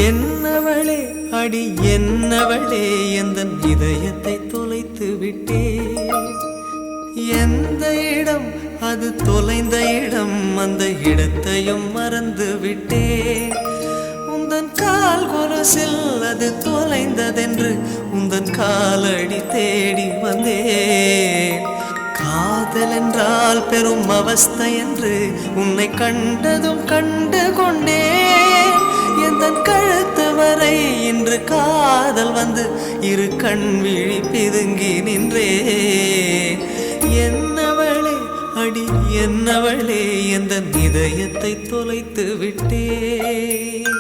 என்னவளே அடி என்னவளே எந்தன் இதயத்தை தொலைத்து விட்டே. எந்த இடம் அது தொலைந்த இடம், அந்த இடத்தையும் மறந்து விட்டே. உந்தன் கால் கொலுசில் அது தொலைந்ததென்று உந்தன் காலடி தேடி வந்தேன். காதல் என்றால் பெரும் அவஸ்தை என்று உன்னை கண்டதும் கண்டு கொண்டேன். எந்தன் கழுத்து வரை இன்று காதல் வந்து இரு கண் விழி பிதுங்கி நின்றேன். என்னவளே அடி என்னவளே எந்தன் இதயத்தை தொலைத்து விட்டேன்.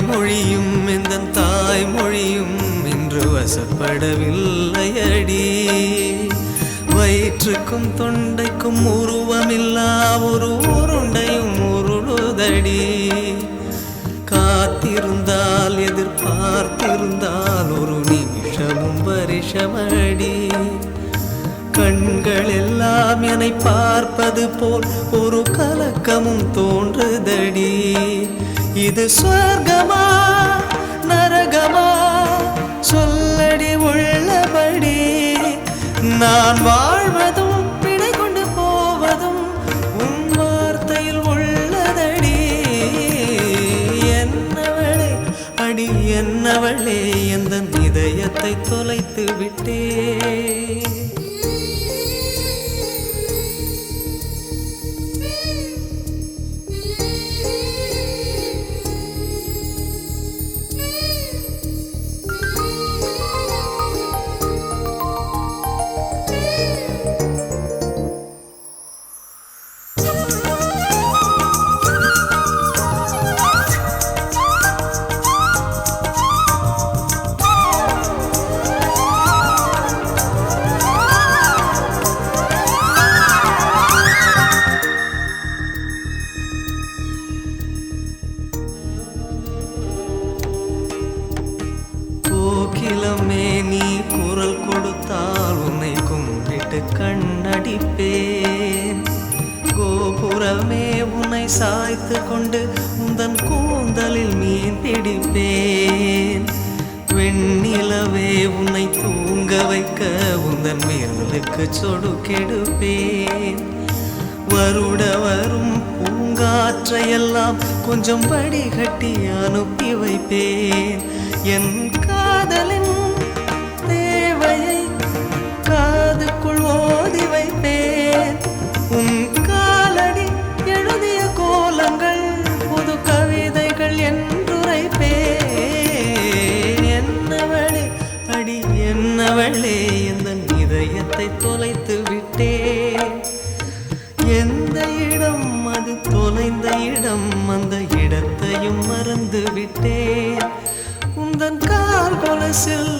மொழியும் இந்த தாய்மொழியும் இன்று வசப்படவில்லை அடி. வயிற்றுக்கும் தொண்டைக்கும் உருவமில்லா ஒரு உருண்டையும் உருளுதடி. காத்திருந்தால் எதிர்பார்த்திருந்தால் ஒரு நிமிஷமும் வருஷமடி. கண்கள் எல்லாம் என்னை பார்ப்பது போல் ஒரு கலக்கமும் தோன்றுதடி. இது சொர்க்கமா நரகமா சொல்லடி உள்ளபடி. நான் வாழ்வதும் பிழை கொண்டு போவதும் உன் வார்த்தையில் உள்ளதடி. என்னவளே அடி என்னவளே எந்தன் இதயத்தை தொலைத்து விட்டே. கோகிலமே நீ குரல் கொடுத்தால் உன்னை கும்பிட்டு கண்ணடிப்பேன். கோபுரமே உன்னை சாய்த்து கொண்டு உந்தன் கூந்தலில் மீன் பிடிப்பேன். வெண்ணிலவே உன்னை தூங்க வைக்க உந்தன் விரலுக்கு சொடுக்கெடுப்பேன். வருட வரும் பூங்காற்றையெல்லாம் கொஞ்சம் வடிகட்டி அனுப்பி வைப்பேன். என் காதலின் தேவையை காதுக்குள் ஓதி வைப்பேன். உன் காலடி எழுதிய கோலங்கள் புது கவிதைகள் என்றுரைப்பேன். என்னவளே அடி என்னவளே எந்தன் இதயத்தை தொலைத்து விட்டேன். எந்த இடம் அது தொலைந்த இடம், அந்த இடத்தையும் மறந்து விட்டேன். உந்தன் கால் கொலுசில்